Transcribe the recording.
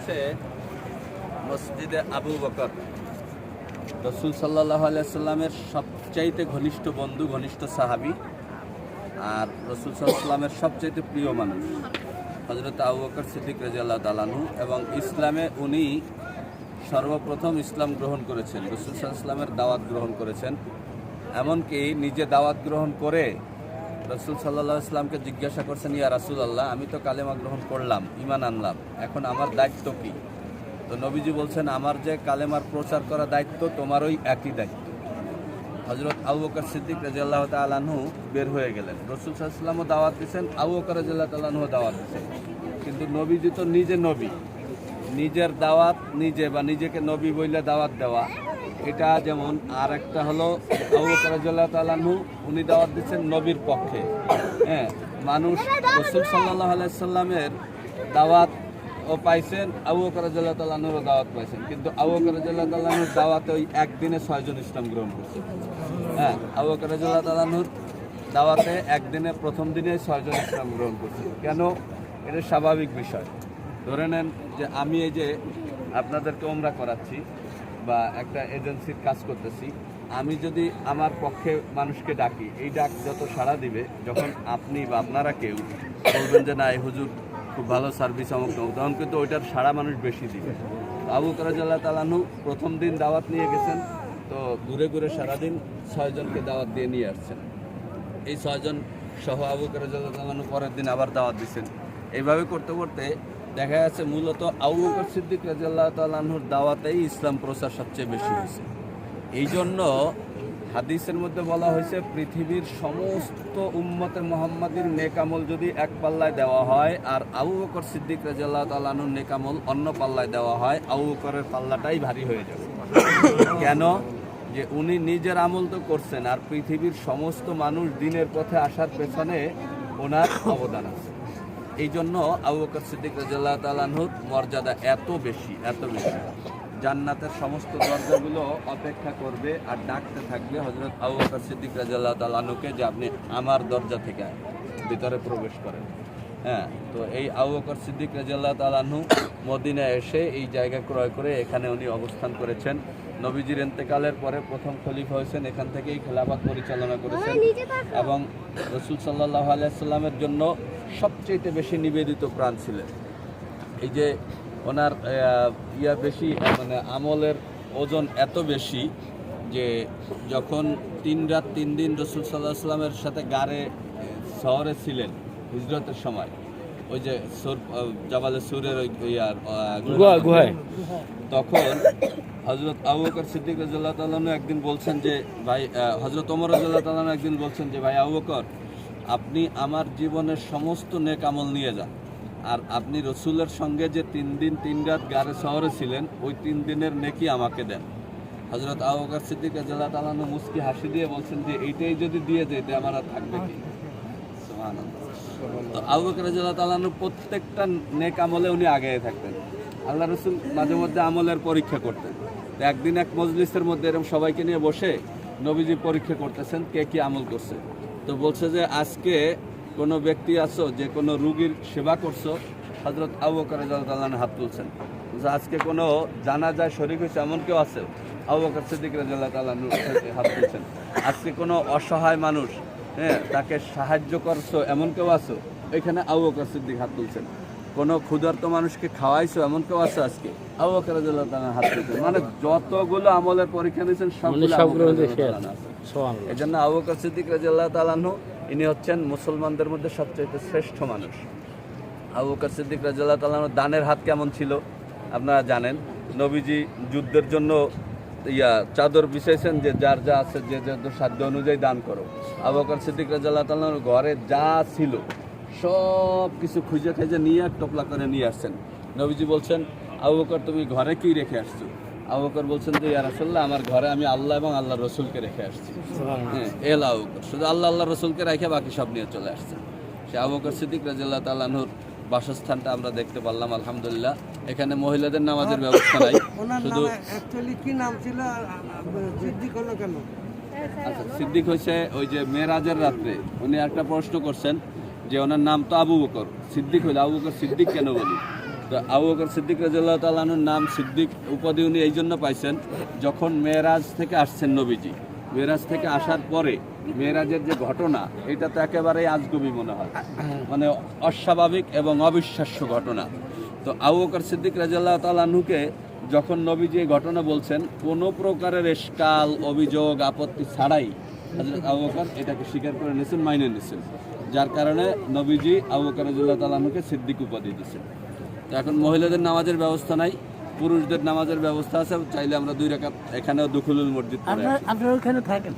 হচ্ছে মসজিদে আবু বকর রাসূল সাল্লাল্লাহু আলাইহি সাল্লামের সবচাইতে ঘনিষ্ঠ বন্ধু, ঘনিষ্ঠ সাহাবী, আর রাসূল সাল্লাল্লাহু আলাইহি সাল্লামের সবচাইতে প্রিয় মানুষ হযরত আবু বকর সিদ্দিক রাদিয়াল্লাহু তাআলা আনহু। এবং ইসলামে উনি সর্বপ্রথম ইসলাম গ্রহণ করেছেন, রাসূল সাল্লাল্লাহু আলাইহি সাল্লামের দাওয়াত গ্রহণ করেছেন। এমনকি নিজে দাওয়াত গ্রহণ করে রাসূল সাল্লাল্লাহু আলাইহি সাল্লামকে জিজ্ঞাসা করছেন, ইয়া রাসূলুল্লাহ, আমি তো কালেমা গ্রহণ করলাম, ঈমান আনলাম, এখন আমার দায়িত্ব কি? তো নবীজি বলছেন, আমার যে কালেমার প্রচার করা দায়িত্ব, তোমারই একই দায়িত্ব। হযরত আবু বকর সিদ্দিক রাদিয়াল্লাহু তাআলা আনহু বের হয়ে গেলেন। রাসূল সাল্লাল্লাহু আলাইহি ওয়াসাল্লামও দাওয়াত দিয়েছেন, আবু বকর রাদিয়াল্লাহু তাআলা আনহু দাওয়াত দিয়েছেন। কিন্তু নবীজি তো নিজে নবী, নিজের দাওয়াত নিজে বা নিজেকে নবী বইলে দাওয়াত দেওয়া, এটা যেমন। আর একটা হলো আবু বকর রাদিয়াল্লাহু তাআলা আনহু, উনি দাওয়াত দিচ্ছেন নবীর পক্ষে। হ্যাঁ, মানুষ রাসূল সাল্লাল্লাহু আলাইহি সাল্লামের দাওয়াত ও পাইছেন, আবু বকর রাদিয়াল্লাহু তাআলা আনহুরও দাওয়াত পাইছেন। কিন্তু আবু বকর রাদিয়াল্লাহু তাআলা আনহুর দাওয়াতে ওই একদিনে 6 জন ইসলাম গ্রহণ করছে। হ্যাঁ, আবু বকর রাদিয়াল্লাহু তাআলা আনহুর দাওয়াতে একদিনে, প্রথম দিনে 6 জন ইসলাম গ্রহণ করছে। কেন? এটা স্বাভাবিক বিষয়। ধরে নেন যে আমি এই যে আপনাদেরকে ওমরা করাচ্ছি বা একটা এজেন্সির কাজ করতেছি, আমি যদি আমার পক্ষে মানুষকে ডাকি, এই ডাক যত সাড়া দিবে, যখন আপনি বা আপনারা কেউ বলবেন যে না, এই হুজুর খুব ভালো সার্ভিস অমুক তমুক, তখন কিন্তু ওইটার সাড়া মানুষ বেশি দিবে। আবু বকর রাদিয়াল্লাহু তাআলা আনহু প্রথম দিন দাওয়াত নিয়ে গেছেন, তো ঘুরে ঘুরে সারাদিন 6 জনকে দাওয়াত দিয়ে নিয়ে আসছেন। এই 6 জন সহ আবু বকর রাদিয়াল্লাহু তাআলা আনহু পরের দিন আবার দাওয়াত দিচ্ছেন। এইভাবে করতে করতে দেখা যাচ্ছে মূলত আবু বকর সিদ্দিক রাদিয়াল্লাহু তাআলা আনহুর দাওয়াতেই ইসলাম প্রচার সবচেয়ে বেশি হয়েছে। এই জন্য হাদিসের মধ্যে বলা হয়েছে, পৃথিবীর সমস্ত উম্মতে মুহাম্মাদীর নেক আমল যদি এক পাল্লায় দেওয়া হয়, আর আবু বকর সিদ্দিক রাদিয়াল্লাহু তাআলা আনহুর নেক আমল অন্য পাল্লায় দেওয়া হয়, আবু বকরের পাল্লাটাই ভারী হয়ে যাবে। কেন? যে উনি নিজের আমল তো করছেন, আর পৃথিবীর সমস্ত মানুষ দিনের পথে আসার পেছনে ওনার অবদান আছে। এই জন্য আবু বকর সিদ্দিক রাদিয়াল্লাহু তাআলা আনহুর মর্যাদা এত বেশি, এত বেশি। জান্নাতের সমস্ত দরজাগুলো অপেক্ষা করবে আর ডাকতে থাকবে হযরত আবু বকর সিদ্দিক রাদিয়াল্লাহু তাআলা আনহুকে, যে আপনি আমার দরজা থেকে ভিতরে প্রবেশ করেন। হ্যাঁ, তো এই আবু বকর সিদ্দিক রাদিয়াল্লাহু তাআলা আনহু মদিনায় এসে এই জায়গা ক্রয় করে এখানে উনি অবস্থান করেছেন। নবীজির ইন্তেকালের পরে প্রথম খলিফা হয়েছেন, এখান থেকেই খেলাফত পরিচালনা করেছেন। এবং রাসূল সাল্লাল্লাহু আলাইহি সাল্লামের জন্য সবচেয়ে বেশি নিবেদিত প্রাণ ছিলেন। এই যে ওনার বেশি, মানে আমলের ওজন এত বেশি যে যখন 3 রাত 3 দিন রাসূল সাল্লাল্লাহু আলাইহি সাল্লামের সাথে গারে শহরে ছিলেন হিজরতের সময়, ওই যে জাবালে সুরের ওই গুহায়, তখন হযরত আবু বকর সিদ্দিক রাদিয়াল্লাহু তাআলা আনহু একদিন বলছেন যে ভাই, হযরত ওমর রাদিয়াল্লাহু তাআলা আনহু একদিন বলছেন যে ভাই আবু বকর, আপনি আমার জীবনের সমস্ত নেক আমল নিয়ে যান, আর আপনি রসুলের সঙ্গে যে 3 দিন 3 রাত গারে শহরে ছিলেন, ওই 3 দিনের নেকি আমাকে দেন। হযরত আবু বকর সিদ্দিক রাদিয়াল্লাহু তাআলা আনহু মুস্কি হাসি দিয়ে বলছেন যে এইটাই যদি দিয়ে যেতে আমার আর থাকবে কি? সুবহানাল্লাহ। তো আবু বকর রাদিয়াল্লাহু তাআলা আনহু প্রত্যেকটা নেক আমলে উনি আগায় থাকতেন। আল্লাহ রসুল মাঝে মধ্যে আমলের পরীক্ষা করতেন। তো একদিন এক মজলিসের মধ্যে এরকম সবাইকে নিয়ে বসে নবীজি পরীক্ষা করতেছেন কে কি আমল করছে। তো বলছে যে আজকে কোনো ব্যক্তি আছো যে কোনো রুগীর সেবা করছো? হযরত আবু বকর রাদিয়াল্লাহু তাআলা আনহু হাত তুলছেন। আজকে কোনো জানাজায় শরীক হয়েছে এমন কেউ আছে? আবু বকর সিদ্দিক রাদিয়াল্লাহু তাআলা আনহু হাত তুলছেন। আজকে কোনো অসহায় মানুষ, হ্যাঁ, তাকে সাহায্য করছো এমন কেউ আছো? এখানে আবু বকর সিদ্দিক হাত তুলছেন। কোনো ক্ষুধার্ত মানুষকে খাওয়াইছো এমন কেউ আছে আজকে? আবু বকর রাদিয়াল্লাহু তাআলা হাত তুলছেন। মানে যতগুলো আমলের পরীক্ষা নিয়েছেন সবগুলো। এই জন্য আবু বকর সিদ্দিক রাদিয়াল্লাহু তাআলা আনহু ইনি হচ্ছেন মুসলমানদের মধ্যে সবচেয়ে শ্রেষ্ঠ মানুষ। আবু বকর সিদ্দিক রাদিয়াল্লাহু তাআলা আনহু দানের হাত কেমন ছিল আপনারা জানেন। নবীজি যুদ্ধের জন্য চাদর বিছাইছেন যে যার যা আছে যে যার সাধ্য অনুযায়ী দান করো। আবু বকর সিদ্দিক রাদিয়াল্লাহু তাআলা আনহু ঘরে যা ছিল সব কিছু খুঁজে খুঁজে নিয়ে এক টোপলা করে নিয়ে আসছেন। নবীজি বলছেন, আবু বকর তুমি ঘরে কি রেখে আসছো? আবু বকর বলছেন যে ইয়া রাসূলুল্লাহ, আমার ঘরে আমি আল্লাহ এবং আল্লাহর রসুলকে রেখে আসছি। হ্যাঁ, আবু বকর শুধু আল্লাহ আল্লাহর রসুলকে রেখে বাকি সব নিয়ে চলে আসছেন। সে আবু বকর সিদ্দিক রাদিয়াল্লাহু তাআলা আনহুর বাসস্থানটা আমরা দেখতে পারলাম, আলহামদুলিল্লাহ। এখানে মহিলাদের নামাজের ব্যবস্থা নাই, শুধু কি নাম ছিল, সিদ্দিক হলো কেন? আচ্ছা, সিদ্দিক হয়েছে ওই যে মেরাজের রাত্রে উনি একটা প্রশ্ন করছেন যে ওনার নাম তো আবু বকর, সিদ্দিক হইলে আবু বকর সিদ্দিক কেন বলি? তো তো আবু বকর সিদ্দিক রাদিয়াল্লাহু তাআলা আনহুর নাম সিদ্দিক উপাধি উনি এই জন্য পাইছেন, যখন মেরাজ থেকে আসছেন নবীজি, মেরাজ থেকে আসার পরে মেরাজের যে ঘটনা, এটা তো একেবারেই আজগুবি মনে হয়, মানে অস্বাভাবিক এবং অবিশ্বাস্য ঘটনা। তো আবু বকর সিদ্দিক রাদিয়াল্লাহু তাআলা আনহুকে যখন নবীজি এই ঘটনা বলছেন, কোনো প্রকারের এশকাল, অভিযোগ, আপত্তি ছাড়াই হযরত আবু বকর এটাকে স্বীকার করে নিয়েছেন, মাইনে নিয়েছেন, যার কারণে নবীজি আবু বকর রাদিয়াল্লাহু তাআলা আনহুকে সিদ্দিক উপাধি দিয়েছেন। তো এখন মহিলাদের নামাজের ব্যবস্থা নাই, পুরুষদের নামাজের ব্যবস্থা আছে, চাইলে আমরা 2 রাকাত এখানেও দুখুলুল মসজিদ পড়ে আসি। আপনারা ওখানে থাকেন?